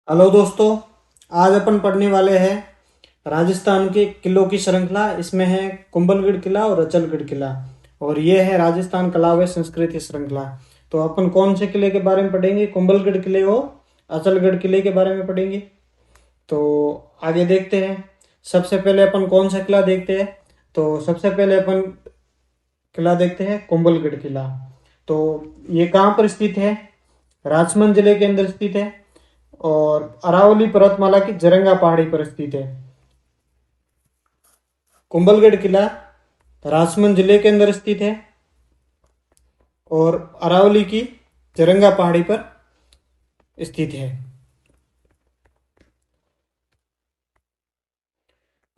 Hello दोस्तों। आज अपन पढ़ने वाले हैं राजस्थान के किलों की श्रृंखला। इसमें है कुंभलगढ़ किला और अचलगढ़ किला, और ये है राजस्थान कला व संस्कृति श्रृंखला। तो अपन कौन से किले के बारे में पढ़ेंगे? कुंभलगढ़ किले और अचलगढ़ किले के बारे में पढ़ेंगे। तो आगे देखते हैं। सबसे पहले अपन कौन सा किला देखते हैं? तो सबसे पहले अपन किला देखते हैं कुंभलगढ़ किला। तो ये कहाँ पर स्थित है? राजसमंद जिले के अंदर स्थित है और अरावली पर्वतमाला की जरंगा पहाड़ी पर स्थित है। कुंभलगढ़ किला राजसमंद जिले के अंदर स्थित है और अरावली की जरंगा पहाड़ी पर स्थित है।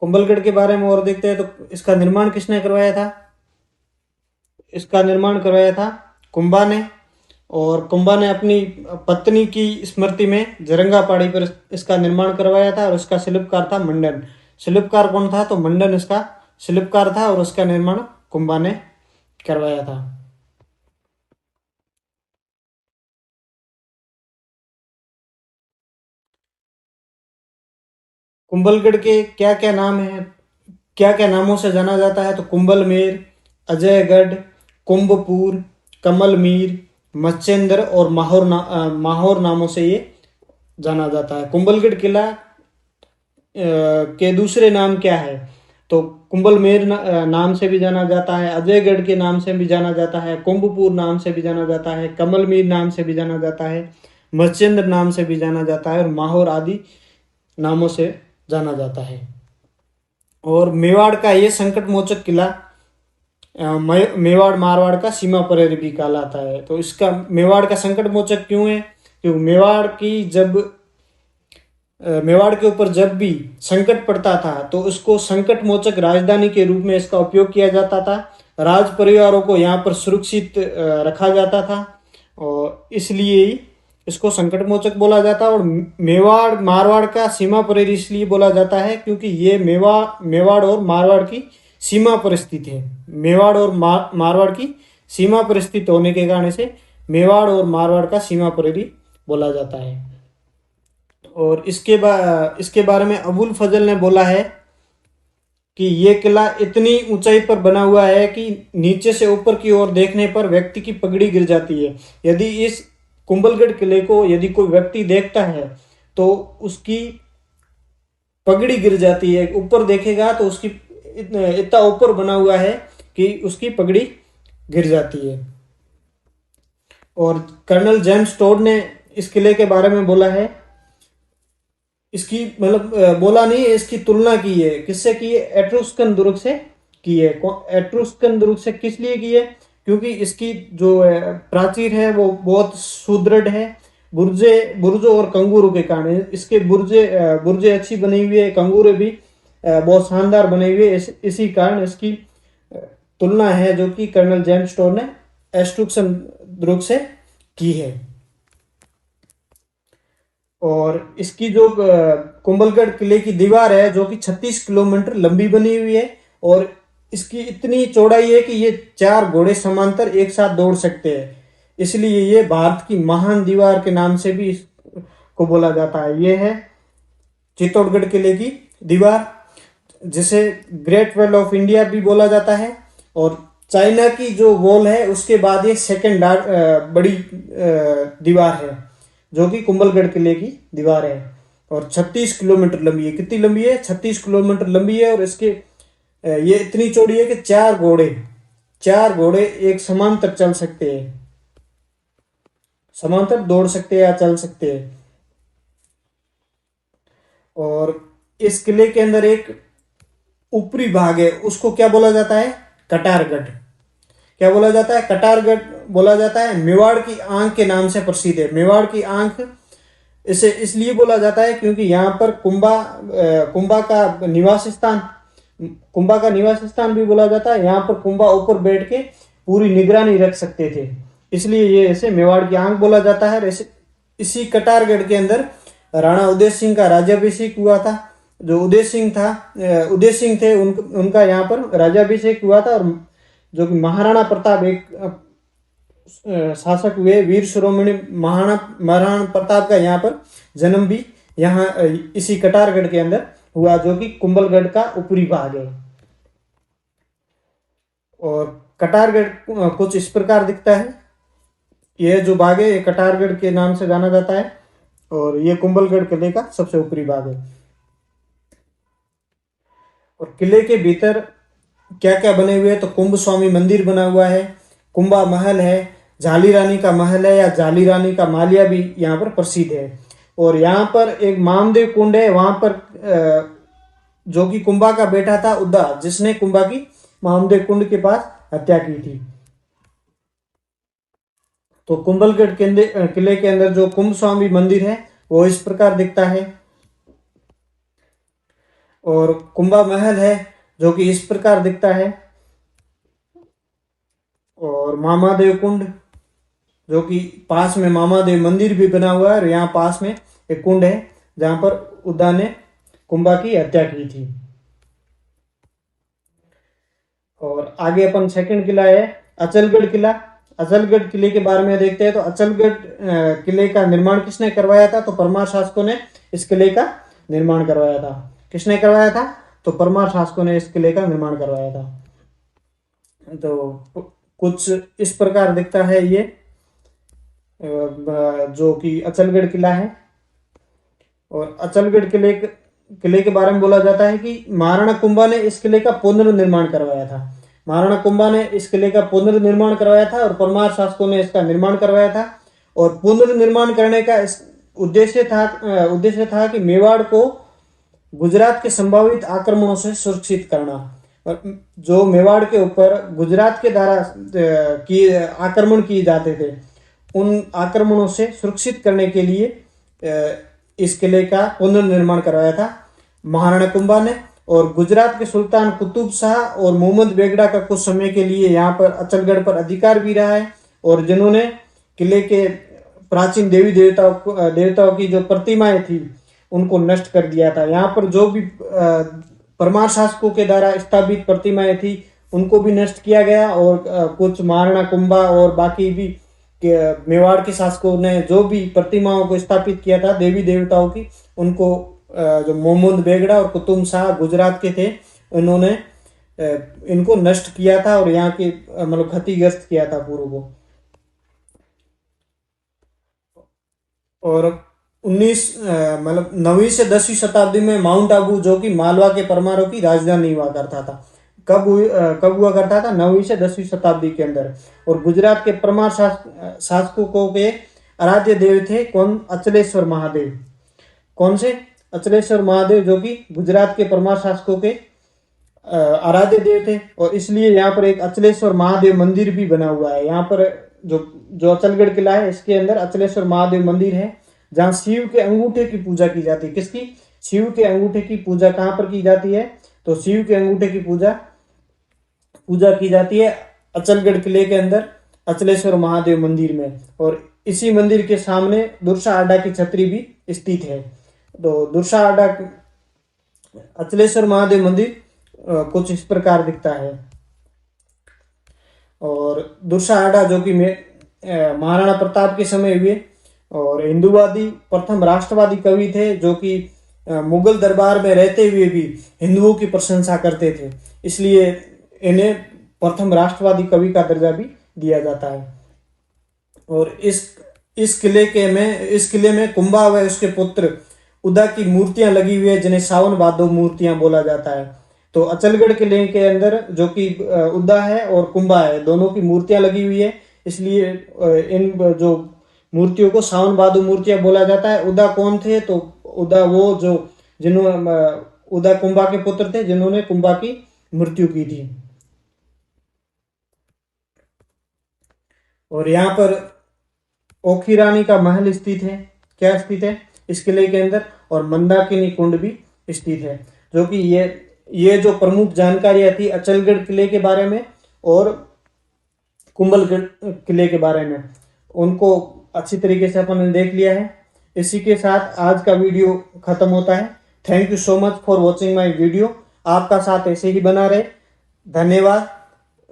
कुंभलगढ़ के बारे में और देखते हैं। तो इसका निर्माण किसने करवाया था? इसका निर्माण करवाया था कुंभा ने, और कुंभा ने अपनी पत्नी की स्मृति में जरंगा पहाड़ी पर इसका निर्माण करवाया था, और इसका शिल्पकार था मंडन। शिल्पकार कौन था? तो मंडन इसका शिल्पकार था, और उसका निर्माण कुंभा ने करवाया था। कुंभलगढ़ के क्या क्या नाम है, क्या क्या नामों से जाना जाता है? तो कुंभलमेर, अजयगढ़, कुंभपुर, कमलमीर, मत्स्येंद्र और माहौर नामों से ये जाना जाता है। कुंभलगढ़ किला के दूसरे नाम क्या है? तो कुंभलमेर नाम से भी जाना जाता है, अजयगढ़ के नाम से भी जाना जाता है, कुंभपुर नाम से भी जाना जाता है, कमलमीर नाम से भी जाना जाता है, मत्स्येंद्र नाम से भी जाना जाता है, और माहौर आदि नामों से जाना जाता है। और मेवाड़ का ये संकट मोचक किला मेवाड़ मारवाड़ का सीमा प्रहरी भी कहलाता है। तो इसका मेवाड़ का संकट मोचक क्यों है? क्योंकि मेवाड़ के ऊपर जब भी संकट पड़ता था तो उसको संकट मोचक राजधानी के रूप में इसका उपयोग किया जाता था। राज परिवारों को यहाँ पर सुरक्षित रखा जाता था, और इसलिए ही इसको संकट मोचक बोला जाता है। और मेवाड़ मारवाड़ का सीमा प्रहरी इसलिए बोला जाता है क्योंकि ये मेवाड़ और मारवाड़ की सीमा पर स्थित है। मेवाड़ और मारवाड़ की सीमा पर स्थित होने के कारण से मेवाड़ और मारवाड़ का सीमा प्रहरी बोला जाता है। और इसके बारे में अबुल फजल ने बोला है कि ये किला इतनी ऊंचाई पर बना हुआ है कि नीचे से ऊपर की ओर देखने पर व्यक्ति की पगड़ी गिर जाती है। यदि इस कुंभलगढ़ किले को यदि कोई व्यक्ति देखता है तो उसकी पगड़ी गिर जाती है। ऊपर देखेगा तो उसकी इतना ऊपर बना हुआ है कि उसकी पगड़ी गिर जाती है। और कर्नल जेम्स टोड ने इस किले के बारे में बोला है, इसकी मतलब बोला नहीं, इसकी तुलना की है। किससे की है? एट्रुस्कन दुर्ग से की है। एट्रुस्कन दुर्ग से किस लिए की है? क्योंकि इसकी जो प्राचीर है वो बहुत सुदृढ़ है। बुर्जों और कंगूरों के कारण इसके बुर्जे अच्छी बनी हुई है, कंगूरे भी बहुत शानदार बने हुए। इसी कारण इसकी तुलना है जो कि कर्नल जेम्स टोड ने एट्रुस्कन दुर्ग से की है। और इसकी जो कुंभलगढ़ किले की दीवार है जो कि 36 किलोमीटर लंबी बनी हुई है, और इसकी इतनी चौड़ाई है कि ये 4 घोड़े समांतर एक साथ दौड़ सकते हैं। इसलिए ये भारत की महान दीवार के नाम से भी इसको बोला जाता है। ये है चित्तौड़गढ़ किले की दीवार, जिसे ग्रेट वॉल ऑफ इंडिया भी बोला जाता है। और चाइना की जो वॉल है उसके बाद ये सेकंड बड़ी दीवार है जो कि कुंभलगढ़ किले की दीवार है, और 36 किलोमीटर लंबी है। कितनी लंबी है? 36 किलोमीटर लंबी है। और इसके ये इतनी चौड़ी है कि 4 घोड़े एक समांतर चल सकते हैं, समांतर दौड़ सकते हैं या चल सकते हैं। और इस किले के अंदर एक ऊपरी भाग है, उसको क्या बोला जाता है? कटारगढ़। क्या बोला जाता है? कटारगढ़ बोला जाता है। मेवाड़ की आंख के नाम से प्रसिद्ध है। मेवाड़ की आंख इसे इसलिए बोला जाता है क्योंकि यहाँ पर कुंभा का निवास स्थान भी बोला जाता है। यहाँ पर कुंभा ऊपर बैठ के पूरी निगरानी रख सकते थे, इसलिए ये इसे मेवाड़ की आंख बोला जाता है। इसी कटारगढ़ के अंदर राणा उदय सिंह का राज्याभिषेक हुआ था। जो उदय सिंह थे उनका यहाँ पर राज्याभिषेक हुआ था। और जो कि महाराणा प्रताप एक शासक हुए, वीर शिरोमणि महाराणा प्रताप का यहाँ पर जन्म भी यहाँ इसी कटारगढ़ के अंदर हुआ, जो कि कुंभलगढ़ का ऊपरी भाग है। और कटारगढ़ कुछ इस प्रकार दिखता है। यह जो भाग है ये कटारगढ़ के नाम से जाना जाता है, और ये कुंभलगढ़ किले का सबसे ऊपरी भाग है। और किले के भीतर क्या क्या बने हुए हैं, तो कुंभ स्वामी मंदिर बना हुआ है, कुंभा महल है, झाली रानी का महल है या झाली रानी का मालिया भी यहाँ पर प्रसिद्ध है। और यहाँ पर एक मामदेव कुंड है, वहां पर जो कि कुंभा का बेटा था उद्दा, जिसने कुंभा की मामदेव कुंड के पास हत्या की थी। तो कुंभलगढ़ किले के अंदर जो कुंभ स्वामी मंदिर है वो इस प्रकार दिखता है। और कुंभा महल है जो कि इस प्रकार दिखता है। और मामादेव कुंड जो कि पास में मामादेव मंदिर भी बना हुआ है, और यहाँ पास में एक कुंड है जहां पर उद्दा ने कुंभा की हत्या की थी। और आगे अपन सेकंड किला है अचलगढ़ किला। अचलगढ़ किले के बारे में देखते हैं। तो अचलगढ़ किले का निर्माण किसने करवाया था, तो परमार शासकों ने इस किले का निर्माण करवाया था। किसने करवाया था, तो परमार शासकों ने इस किले का निर्माण करवाया था। तो कुछ इस प्रकार दिखता है ये जो कि अचलगढ़ किला है। और अचलगढ़ किले के बारे में बोला जाता है कि महाराणा कुंभा ने इस किले का पुनर्निर्माण करवाया था। महाराणा कुंभा ने इस किले का पुनर्निर्माण करवाया था और परमार शासकों ने इसका निर्माण करवाया था। और पुनर्निर्माण करने का इस उद्देश्य था कि मेवाड़ को गुजरात के संभावित आक्रमणों से सुरक्षित करना। और जो मेवाड़ के ऊपर गुजरात के द्वारा की आक्रमण किए जाते थे, उन आक्रमणों से सुरक्षित करने के लिए इस किले का पुनर्निर्माण करवाया था महाराणा कुंभा ने। और गुजरात के सुल्तान कुतुब शाह और मोहम्मद बेगड़ा का कुछ समय के लिए यहाँ पर अचलगढ़ पर अधिकार भी रहा है, और जिन्होंने किले के प्राचीन देवी देवताओं की जो प्रतिमाएं थी उनको नष्ट कर दिया था। यहाँ पर जो भी परमार शासकों के द्वारा स्थापित प्रतिमाएं थी उनको भी नष्ट किया गया। और कुछ महाराणा कुंभा और बाकी भी मेवाड़ के शासकों ने जो भी प्रतिमाओं को स्थापित किया था देवी देवताओं की, उनको जो मोहम्मद बेगड़ा और कुतुब शाह गुजरात के थे, इन्होंने इनको नष्ट किया था और यहाँ के मतलब क्षतिग्रस्त किया था पूर्व को। और 9वीं से 10वीं शताब्दी में माउंट आबू जो कि मालवा के परमारों की राजधानी हुआ करता था। कब हुआ करता था, 9वीं से 10वीं शताब्दी के अंदर। और गुजरात के परमार शासकों के आराध्य देव थे कौन, अचलेश्वर महादेव। कौन से, अचलेश्वर महादेव, जो कि गुजरात के परमार शासकों के आराध्य देव थे। और इसलिए यहाँ पर एक अचलेश्वर महादेव मंदिर भी बना हुआ है। यहाँ पर जो अचलगढ़ किला है इसके अंदर अचलेश्वर महादेव मंदिर है, जहाँ शिव के अंगूठे की पूजा की जाती है। किसकी, शिव के अंगूठे की पूजा कहाँ पर की जाती है, तो शिव के अंगूठे की पूजा की जाती है अचलगढ़ किले के अंदर अचलेश्वर महादेव मंदिर में। और इसी मंदिर के सामने दुर्सा आडा की छतरी भी स्थित है। तो दुर्सा आडा अचलेश्वर महादेव मंदिर कुछ इस प्रकार दिखता है। और दुर्सा आडा जो कि महाराणा प्रताप के समय हुए और हिंदूवादी प्रथम राष्ट्रवादी कवि थे, जो कि मुगल दरबार में रहते हुए भी हिंदुओं की प्रशंसा करते थे, इसलिए इन्हें प्रथम राष्ट्रवादी कवि का दर्जा भी दिया जाता है। और इस किले में कुंभा व उसके पुत्र उदा की मूर्तियां लगी हुई है, जिन्हें सावन भादो मूर्तियां बोला जाता है। तो अचलगढ़ किले के अंदर जो कि उदा है और कुंभा है, दोनों की मूर्तियां लगी हुई है, इसलिए इन जो मूर्तियों को सावन भादो मूर्तियां बोला जाता है। उदा कौन थे, तो उदा वो जो जिन्होंने उदा कुंभा के पुत्र थे, जिन्होंने कुंभा की मृत्यु की थी। और यहाँ पर ओखी रानी का महल स्थित है। क्या स्थित है इस किले के अंदर, और मंदाकिनी कुंड भी स्थित है। जो कि ये जो प्रमुख जानकारियां थी अचलगढ़ किले के बारे में और कुंभलगढ़ किले के बारे में, उनको अच्छी तरीके से अपन ने देख लिया है। इसी के साथ आज का वीडियो खत्म होता है। Thank you so much for watching my video. आपका साथ ऐसे ही बना रहे। धन्यवाद।